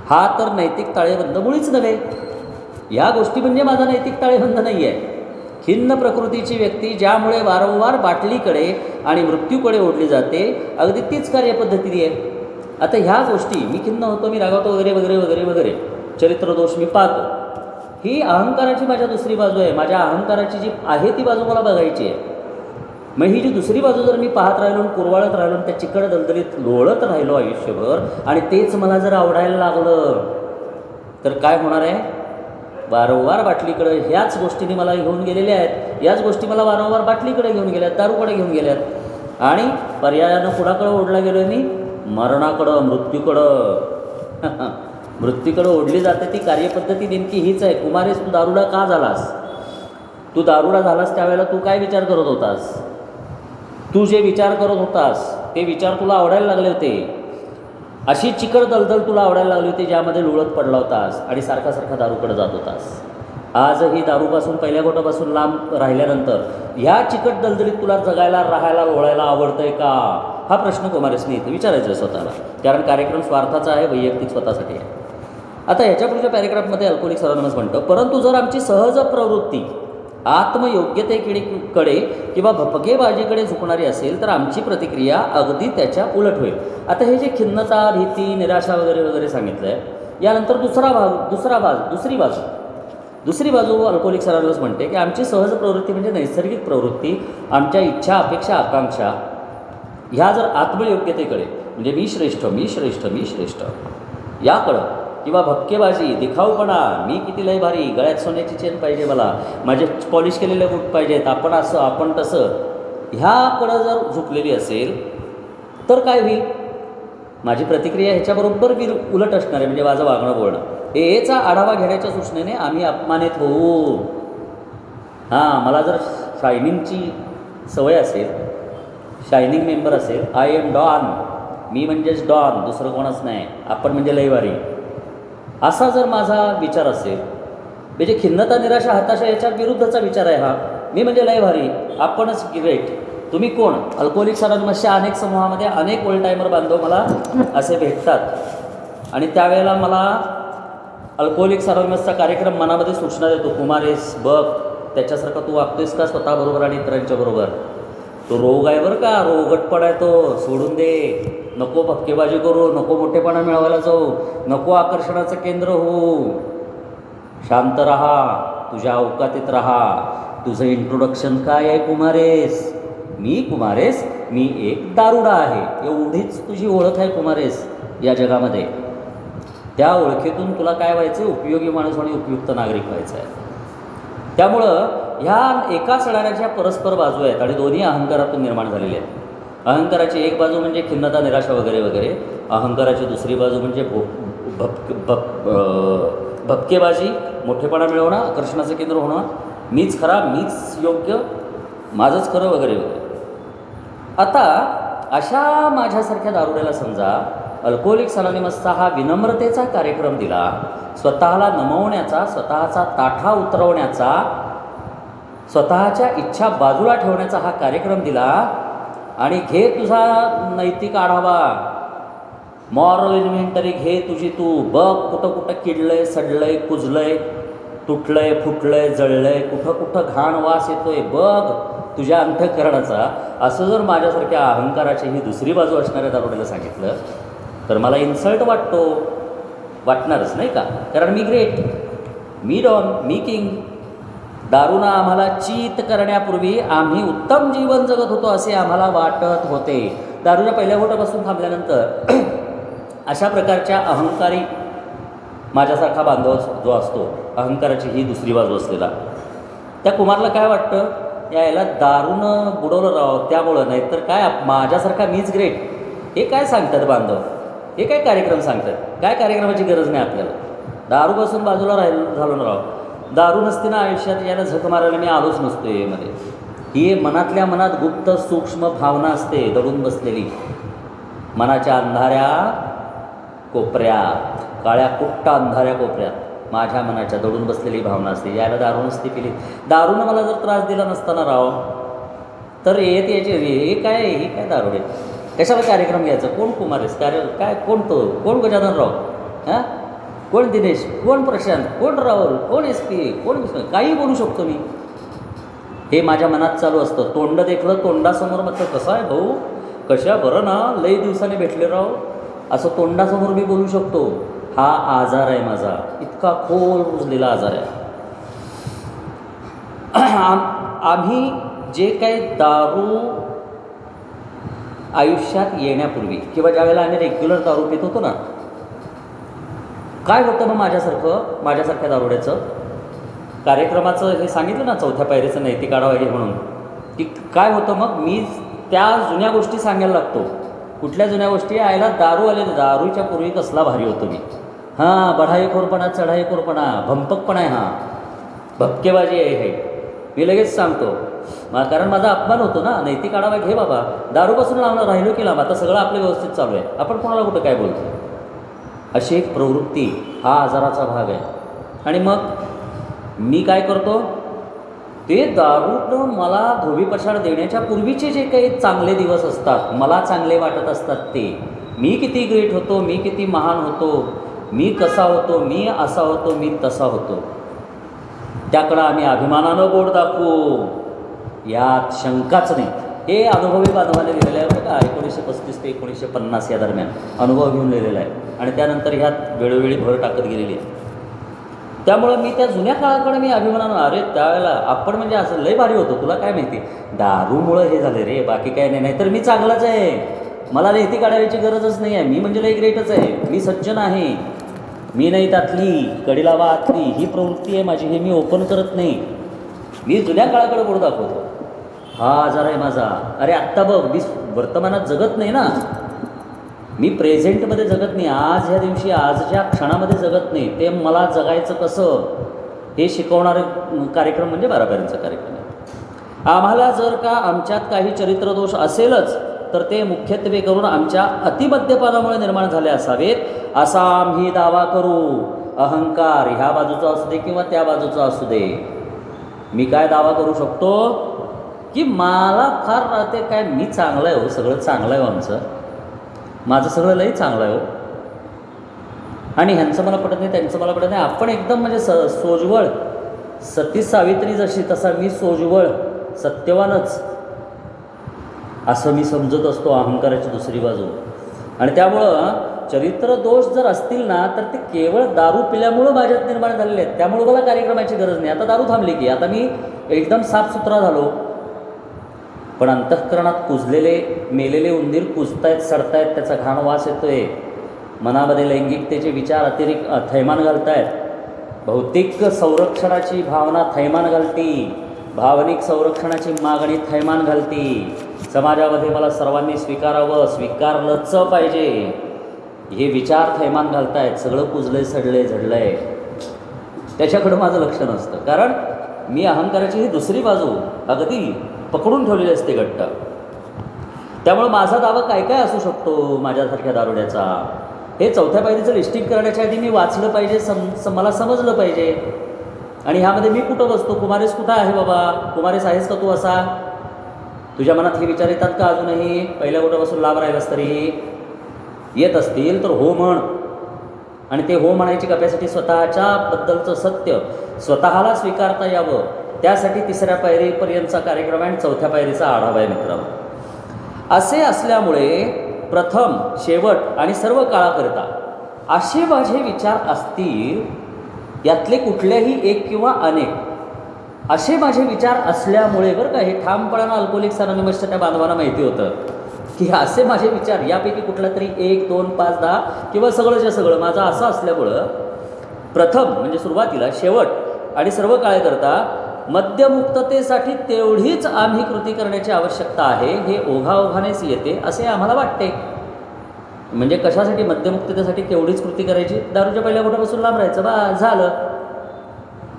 हा तर नैतिक ताळेबंद मुळीच नव्हे. या गोष्टी म्हणजे माझा नैतिक ताळेबंद नाही आहे. खिन्न प्रकृतीची व्यक्ती ज्यामुळे वारंवार बाटलीकडे आणि मृत्यूकडे ओढली जाते, अगदी तीच कार्यपद्धती आहे. आता ह्या गोष्टी, मी खिन्न होतो, मी रागावतो वगैरे वगैरे वगैरे वगैरे, चरित्रदोष मी पाहतो, ही अहंकाराची माझ्या दुसरी बाजू आहे. माझ्या अहंकाराची जी आहे ती बाजू मला बघायची आहे. मग ही जी दुसरी बाजू जर मी पाहत राहिलो आणि कुरवाळत राहिलो आणि त्या चिकट दलदलीत लोळत राहिलो आयुष्यभर, आणि तेच मला जर आवडायला लागलं, तर काय होणार आहे? वारंवार बाटलीकडे ह्याच गोष्टीने मला घेऊन गेलेल्या आहेत, याच गोष्टी मला वारंवार बाटलीकडे घेऊन गेल्यात, दारूकडे घेऊन गेल्यात, आणि पर्यायानं कुणाकडं ओढला गेलो मी? मरणाकडं, मृत्यूकडं. मृत्यूकडं ओढली जाते. ती कार्यपद्धती नेमकी हीच आहे. कुमारेस, तू दारुडा का झालास? तू दारुडा झालास त्यावेळेला तू काय विचार करत होतास? तू जे विचार करत होतास ते विचार तुला आवडायला लागले होते. अशी चिकट दलदल तुला आवडायला लागली होती, ज्यामध्ये लुळत पडला होतास आणि सारखा सारखा दारूकडे जात होतास. आजही दारूपासून, पहिल्या गोटापासून लांब राहिल्यानंतर ह्या चिकट दलदलीत तुला जगायला, राहायला, लोळायला आवडतंय का? हा प्रश्न कुमारेसने इथे विचारायचा आहे स्वतःला. कारण कार्यक्रम स्वार्थाचा आहे, वैयक्तिक स्वतःसाठी आहे. आता ह्याच्या पुढच्या पॅरेग्राफमध्ये अल्कोहोलिक्स अनॉनिमस म्हणतं, परंतु जर आमची सहज प्रवृत्ती आत्मयोग्यतेकडे किंवा भपकेबाजीकडे झुकणारी असेल, तर आमची प्रतिक्रिया अगदी त्याच्या उलट होईल. आता हे जे खिन्नता, भीती, निराशा वगैरे वगैरे सांगितलं आहे, यानंतर दुसरी बाजू अल्कोहोलिक्स अनॉनिमस म्हणते की आमची सहज प्रवृत्ती म्हणजे नैसर्गिक प्रवृत्ती, आमच्या इच्छा, अपेक्षा, आकांक्षा ह्या जर आत्मयोग्यतेकडे, म्हणजे मी श्रेष्ठ, मी श्रेष्ठ, मी श्रेष्ठ याकडं, किंवा भपकेबाजी, दिखाऊपणा, मी किती लय भारी, गळ्यात सोन्याची चेन पाहिजे मला, माझे पॉलिश केलेले बूट पाहिजेत, आपण असं, आपण तसं, ह्याकडं जर झुकलेली असेल, तर काय होईल? माझी प्रतिक्रिया ह्याच्याबरोबर उलट असणार आहे. म्हणजे माझं वागणं, बोलणं. एचा आढावा घेण्याच्या सूचनेने आम्ही अपमानित होऊ. हां, मला जर शायनिंगची सवय असेल, शायनिंग मेंबर असेल, आय एम डॉन, मी म्हणजेच डॉन, दुसरं कोणच नाही, आपण म्हणजे लयवारी, असा जर माझा विचार असेल, म्हणजे खिन्नता, निराशा, हताशा याच्या विरुद्धचा विचार आहे हा. मी म्हणजे लय भारी, आपणच ग्रेट, तुम्ही कोण? अल्कोहोलिक्स अनॉनिमसच्या अनेक समूहामध्ये अनेक ओल्ड टायमर बांधव मला असे भेटतात, आणि त्यावेळेला मला अल्कोहोलिक्स अनॉनिमसचा कार्यक्रम मनामध्ये सूचना देतो, कुमारेस बघ, त्याच्यासारखा तू वागतोयस का स्वतःबरोबर आणि इतरांच्या बरोबर? तो रोग आहे बरं का, रोगटपणा आहे तो, सोडून दे. नको भपकेबाजी करू, नको मोठेपणा मिळवायला जाऊ, नको आकर्षणाचं केंद्र होऊ. शांत राहा, तुझ्या अवकातीत राहा. तुझं इंट्रोडक्शन काय आहे कुमारेस? मी कुमारेस, मी एक दारुडा आहे, एवढीच तुझी ओळख आहे कुमारेस या जगामध्ये. त्या ओळखीतून तुला काय व्हायचं? उपयोगी माणूस आणि उपयुक्त नागरिक व्हायचं आहे. त्यामुळं ह्या एकाच लढ्याच्या परस्पर बाजू आहेत आणि दोन्ही अहंकारातून निर्माण झालेले आहेत. अहंकाराची एक बाजू म्हणजे खिन्नता, निराशा वगैरे वगैरे. अहंकाराची दुसरी बाजू म्हणजे भपकेबाजी, मोठेपणा मिळवणं, आकर्षणाचं केंद्र होणं, मीच खरा, मीच योग्य, माझंच खरं वगैरे वगैरे. आता अशा माझ्यासारख्या दारुड्याला समजा अल्कोहोलिक्स अनॉनिमसचा हा विनम्रतेचा कार्यक्रम दिला, स्वतःला नमवण्याचा, स्वतःचा ताठा उतरवण्याचा, स्वतःच्या इच्छा बाजूला ठेवण्याचा हा कार्यक्रम दिला, आणि घे तुझा नैतिक आढावा, मॉरल इन्व्हेंटरी घे तुझी तू, बघ कुठं कुठं किडलंय, सडलंय, कुजलंय, तुटलंय, फुटलंय, जळलंय, कुठं कुठं घाण वास येतोय, बघ तुझ्या अंतःकरणाचा. असं जर माझ्यासारख्या अहंकाराची ही दुसरी बाजू असणाऱ्या दारुड्याला सांगितलं, तर मला इन्सल्ट वाटणारच नाही का? कारण मी ग्रेट, मी डॉन, मी किंग. दारूनं आम्हाला चीत करण्यापूर्वी आम्ही उत्तम जीवन जगत होतो असे आम्हाला वाटत होते. दारूच्या पहिल्या घोटापासून थांबल्यानंतर अशा प्रकारच्या अहंकारी माझ्यासारखा बांधव जो असतो, अहंकाराची ही दुसरी बाजू असलेला, त्या कुमारला काय वाटतं, यायला दारूनं बुडवलं राहावं त्यामुळं, नाही तर काय माझ्यासारखा मीच ग्रेट. हे काय सांगतात बांधव, हे काय कार्यक्रम सांगतात, काय कार्यक्रमाची गरज नाही आपल्याला. दारूपासून बाजूला झालो ना राव. दारू नसती ना आयुष्यात, याला झक मारायला मी आलोच नसतो. यामध्ये ही मनातल्या मनात गुप्त सूक्ष्म भावना असते दडून बसलेली, मनाच्या अंधाऱ्या कोपऱ्यात, काळ्या कुट्ट अंधाऱ्या कोपऱ्यात माझ्या मनाच्या दडून बसलेली भावना असते. याला दारू नसती पिली, दारूनं मला जर त्रास दिला नसताना राव, तर याचे हे काय दारुडे, कशाला कार्यक्रम घ्यायचा, कोण कुमार आहेस, काय कोण तो, कोण गजाननराव, हां कोण दिनेश, कोण प्रशांत, कोण राहुल, कोण एस पी, कोण काही बोलू शकतो मी. हे माझ्या मनात चालू असतं. तोंड देखलं तोंडासमोर म्हटलं, कसं आहे भाऊ, कशा बरं ना, लई दिवसाने भेटले राव, असं तोंडासमोर मी बोलू शकतो. हा आजार आहे माझा, इतका खोल रुजलेला आजार आहे. आम्ही जे काही दारू आयुष्यात येण्यापूर्वी किंवा ज्यावेळेला आम्ही रेग्युलर दारू पित होतो ना, काय होतं मग माझ्यासारख्या दारुड्याचं, कार्यक्रमाचं हे सांगितलं ना, चौथ्या पायरीचं नैतिक आढावा घे म्हणून, की काय होतं मग, मी त्या जुन्या गोष्टी सांगायला लागतो. कुठल्या जुन्या गोष्टी, आयला दारू आले, दारूच्या पूर्वी कसला भारी होतो मी, हां बढाईखोरपणा, चढाईखोरपणा, भंपकपणा आहे, हां भपकेबाजी आहे हे, मी लगेच सांगतो. कारण माझा अपमान होतो ना. नैतिक आढावा घे बाबा, दारूपासून राहिलो की लांब, आता सगळं आपलं व्यवस्थित चालू आहे, आपण कोणाला कुठं काय बोलतो. अशी एक प्रवृत्ती हा आजाराचा भाग आहे. आणि मग मी काय करतो, ते दारूनं मला धोबी पछाड देण्याच्या पूर्वीचे जे काही चांगले दिवस असतात, मला चांगले वाटत असतात, ते मी किती ग्रेट होतो, मी किती महान होतो, मी कसा होतो, मी असा होतो, मी तसा होतो, त्याकडं आम्ही अभिमानानं बोट दाखवू, यात शंकाच नाही. हे अनुभवी बांधवाने लिहिलेलं आहे बघा, 1935 ते 1950 या दरम्यान अनुभव घेऊन लिहिलेला आहे. आणि त्यानंतर ह्यात वेळोवेळी भर टाकत गेलेली आहे. त्यामुळं मी त्या जुन्या काळाकडे मी अभिमानानं, अरे त्यावेळेला आपण म्हणजे असं लय भारी होतो, तुला काय माहिती, दारूमुळं हे झालं रे, बाकी काय नाही, नाही तर मी चांगलाच आहे, मला रेती काढायची गरजच नाही आहे, मी म्हणजे लय ग्रेटच आहे, मी सज्जन आहे, मी नाही त्यातली कडीला वातली, ही प्रवृत्ती आहे माझी, हे मी ओपन करत नाही, मी जुन्या काळाकडे बोट दाखवतो. हा आजार आहे माझा. अरे आत्ता बघ, मी वर्तमानात जगत नाही ना, मी प्रेझेंटमध्ये जगत नाही, आज ह्या दिवशी, आजच्या क्षणामध्ये जगत नाही. ते मला जगायचं कसं हे शिकवणारे कार्यक्रम म्हणजे बाराबारींचा कार्यक्रम आहे. आम्हाला जर का आमच्यात काही चरित्रदोष असेलच, तर ते मुख्यत्वे करून आमच्या अतिमद्यपानामुळे निर्माण झाले असावेत, असा आम्ही दावा करू. अहंकार ह्या बाजूचा असू दे किंवा त्या बाजूचा असू दे, मी काय दावा करू शकतो की मला फार राहते काय, मी चांगलं आहे हो, सगळं चांगलं आहे हो, आमचं माझं सगळं लई चांगलं आहे हो, आणि ह्यांचं मला पटत नाही, त्यांचं मला पटत नाही. आपण एकदम म्हणजे सोजवळ, सती सावित्री जशी तसा मी सोजवळ सत्यवानच, असं मी समजत असतो अहंकाराची दुसरी बाजू. आणि त्यामुळं चरित्र दोष जर असतील ना, तर ते केवळ दारू पिल्यामुळं माझ्यात निर्माण झालेले आहेत. त्यामुळं मला कार्यक्रमाची गरज नाही. आता दारू थांबली की आता मी एकदम साफसुथरा झालो. पण अंतःकरणात कुजलेले मेलेले उंदीर कुजतायत, सडतायत, त्याचा घाण वास येतोय, मनामध्ये लैंगिकतेचे विचार थैमान घालतायत, भौतिक संरक्षणाची भावना थैमान घालती, भावनिक संरक्षणाची मागणी थैमान घालती, समाजामध्ये मला सर्वांनी स्वीकारावं, स्वीकारलंच पाहिजे, हे विचार थैमान घालतायत. सगळं कुजलंय, सडलंय, झडलंय. त्याच्याकडं माझं लक्ष नसतं, कारण मी अहंकाराची ही दुसरी बाजू अगदी पकडून ठेवलेली असते घट्ट. त्यामुळं माझा दावा काय काय असू शकतो माझ्यासारख्या दारुड्याचा, हे चौथ्या पायरीचं लिस्टिंग करण्याच्या आधी मी वाचलं पाहिजे, मला समजलं पाहिजे. आणि ह्यामध्ये मी कुठं बसतो, कुमारेस कुठं आहे बाबा, कुमारेस आहेस का तू असा, तुझ्या मनात हे विचार येतात का अजूनही, पहिल्या गोटापासून लांब राहिलास तरी येत असतील तर हो म्हण. आणि ते हो म्हणायची कपॅसिटी स्वतःच्या बद्दलचं सत्य स्वतःला स्वीकारता यावं, त्यासाठी तिसऱ्या पायरीपर्यंतचा कार्यक्रम आहे आणि चौथ्या पायरीचा आढावा आहे मित्रांनो. असे असल्यामुळे प्रथम, शेवट आणि सर्व काळाकरिता असे माझे विचार असतील, यातले कुठल्याही एक किंवा अनेक असे माझे विचार असल्यामुळे बरं का, हे ठामपणानं अल्कोहोलिक्स अनॉनिमसच्या त्या बांधवांना माहिती होतं की असे माझे विचार, यापैकी कुठला तरी 1, 2, 5, 10 किंवा सगळंच्या सगळं माझं असं असल्यामुळं प्रथम म्हणजे सुरुवातीला, शेवट आणि सर्व काळाकरता मद्यमुक्ततेसाठी तेवढीच आम्ही कृती करण्याची आवश्यकता आहे, हे ओघाओघानेच येते असे आम्हाला वाटते. म्हणजे कशासाठी मद्यमुक्ततेसाठी केवढीच कृती करायची? दारूच्या पहिल्या घोटापासून लांब राहायचं, बा झालं.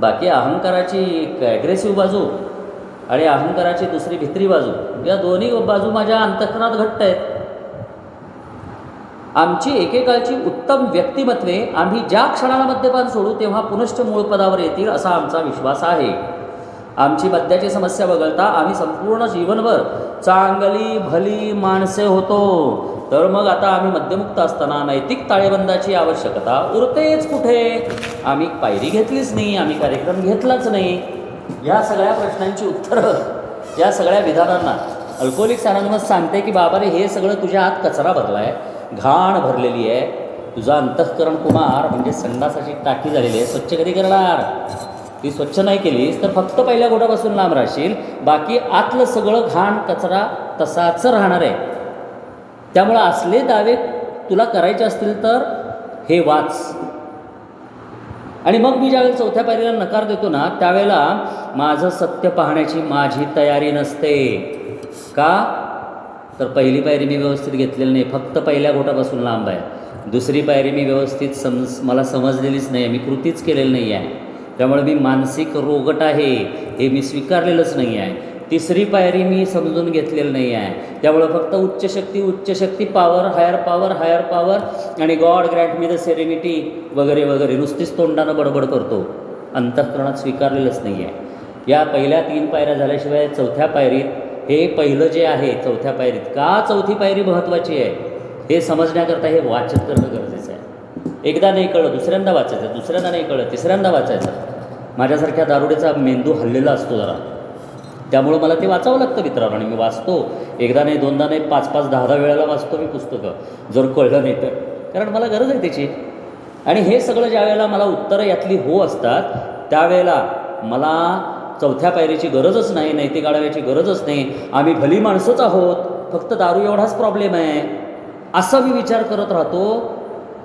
बाकी अहंकाराची ॲग्रेसिव्ह बाजू आणि अहंकाराची दुसरी भित्री बाजू, या दोन्ही बाजू माझ्या अंतःकरणात घट्ट आहेत. आमची एकेकाळची उत्तम व्यक्तिमत्वे आम्ही ज्या क्षणाला मद्यपान सोडू तेव्हा पुनश्च मूळ पदावर येतील असा आमचा विश्वास आहे. आमची मद्याची समस्या वगळता आम्ही संपूर्ण जीवनभर चांगली भली माणसे होतो. तर मग आता आम्ही मद्यमुक्त असताना नैतिक ताळेबंदाची आवश्यकता उरतेच कुठे? आम्ही पायरी घेतलीच नाही, आम्ही कार्यक्रम घेतलाच नाही. या सगळ्या प्रश्नांची उत्तरं, या सगळ्या विधानांना अल्कोहोलिक्स अनॉनिमस सांगते की बाबा रे, हे सगळं तुझ्या आत कचरा भरला आहे, घाण भरलेली आहे. तुझं अंतःकरण कुमार म्हणजे संडासाची टाकी झालेली आहे, स्वच्छ कधी करणार? ती स्वच्छ नाही केलीस तर फक्त पहिल्या घोटापासून लांब राहशील, बाकी आतलं सगळं घाण कचरा तसाच राहणार आहे. त्यामुळं असले दावे तुला करायचे असतील तर हे वाच. आणि मग मी ज्यावेळेला चौथ्या पायरीला नकार देतो ना, त्यावेळेला माझं सत्य पाहण्याची माझी तयारी नसते. का? तर पहिली पायरी मी व्यवस्थित घेतलेली नाही, फक्त पहिल्या घोटापासून लांब आहे. दुसरी पायरी मी व्यवस्थित मला समजलेलीच नाही, मी कृतीच केलेली नाही आहे, त्यामुळे मी मानसिक रोगट आहे हे मी स्वीकारलेलंच नाही आहे. तिसरी पायरी मी समजून घेतलेलं नाही आहे, त्यामुळं फक्त उच्च शक्ती, पॉवर, हायर पॉवर आणि God Grant me the serenity वगैरे वगैरे नुसतीच तोंडानं बडबड करतो, अंतःकरणात स्वीकारलेलंच नाही आहे. या पहिल्या 3 पायऱ्या झाल्याशिवाय चौथ्या पायरीत, हे पहिलं जे आहे चौथ्या पायरीत, का चौथी पायरी महत्त्वाची आहे हे समजण्याकरता हे वाचन करणं गरजेचं आहे. एकदा नाही कळलं दुसऱ्यांदा वाचायचं, दुसऱ्यांदा नाही कळलं तिसऱ्यांदा वाचायचं. माझ्यासारख्या दारुडेचा मेंदू हल्लेला असतो जरा, त्यामुळं मला ते वाचावं लागतं मित्रांनो. आणि मी वाचतो, एकदा नाही, दोनदा नाही, 5-5, 10-10 वेळेला वाचतो मी पुस्तकं, जर कळलं नाही तर, कारण मला गरज आहे त्याची. आणि हे सगळं ज्या वेळेला मला उत्तरं यातली हो असतात, त्यावेळेला मला चौथ्या पायरीची गरजच नाही, नैतिक आढाव्याची गरजच नाही. आम्ही भली माणसंच आहोत, फक्त दारू एवढाच प्रॉब्लेम आहे असा मी विचार करत राहतो.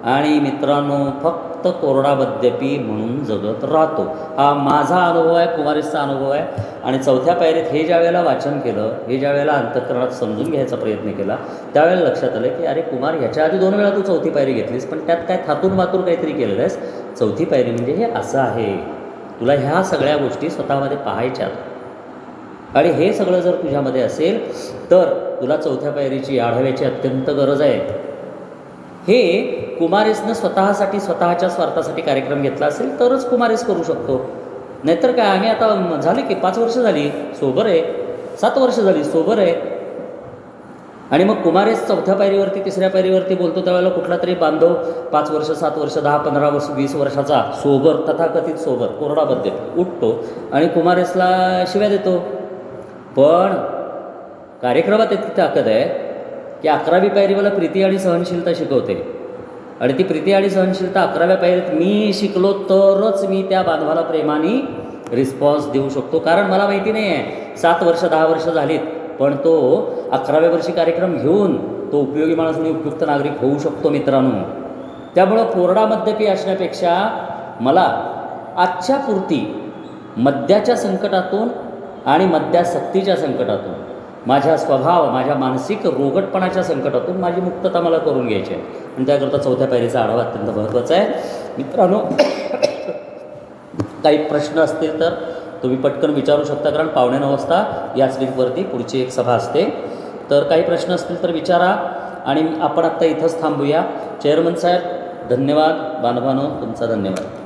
आणि मित्रांनो, फक्त कोरडा मद्यपी म्हणून जगत राहतो. हा माझा अनुभव आहे, कुमारीचा अनुभव आहे. आणि चौथ्या पायरीत हे ज्या वेळेला वाचन केलं, हे ज्या वेळेला अंतःकरणात समजून घ्यायचा प्रयत्न केला, त्यावेळेला लक्षात आलं की अरे कुमार, ह्याच्या आधी 2 वेळा तू चौथी पायरी घेतलीस, पण त्यात काय थातून मातून काहीतरी केलेलं आहेस. चौथी पायरी म्हणजे हे असं आहे. तुला ह्या सगळ्या गोष्टी स्वतःमध्ये पाहायच्यात, आणि हे सगळं जर तुझ्यामध्ये असेल तर तुला चौथ्या पायरीची आढाव्याची अत्यंत गरज आहे. हे कुमारेसनं स्वतःसाठी, स्वतःच्या स्वार्थासाठी कार्यक्रम घेतला असेल तरच कुमारेस करू शकतो. नाहीतर काय, आम्ही आता झाले की 5 वर्ष झाली सोबर आहे, 7 वर्ष झाली सोबर आहे. आणि मग कुमारेस चौथ्या पायरीवरती, तिसऱ्या पायरीवरती बोलतो त्यावेळेला कुठला तरी बांधव 5 वर्ष, 7 वर्ष, 10, 15 वर्ष, 20 वर्षाचा सोबर, तथाकथित सोबर, कोरडा बद्दल उठतो आणि कुमारेसला शिव्या देतो. पण कार्यक्रमात इतकी ताकद आहे की 11वी पायरी मला प्रीती आणि सहनशीलता शिकवते. आणि ती प्रीती आणि सहनशीलता 11व्या पायरीत मी शिकलो तरच मी त्या बांधवाला प्रेमाने रिस्पॉन्स देऊ शकतो. कारण मला माहिती नाही आहे 7 वर्ष 10 वर्ष झालीत, पण तो 11व्या वर्षी कार्यक्रम घेऊन तो उपयोगी माणूस आणि उपयुक्त नागरिक होऊ शकतो मित्रांनो. त्यामुळं कोरडा मद्यपी असण्यापेक्षा मला आजच्या पुरती मद्याच्या संकटातून आणि मद्यासक्तीच्या संकटातून, माझ्या स्वभाव, माझ्या मानसिक रोगटपणाच्या संकटातून माझी मुक्तता मला करून घ्यायची आहे. आणि त्याकरता चौथ्या पायरीचा आढावा अत्यंत महत्त्वाचा आहे मित्रांनो. काही प्रश्न असतील तर तुम्ही पटकन विचारू शकता, कारण 8:45 वाजता याच लिंकवरती पुढची एक सभा असते. तर काही प्रश्न असतील तर विचारा. आणि आपण आत्ता इथंच थांबूया. चेअरमन साहेब धन्यवाद, बांधवांनो तुमचा धन्यवाद.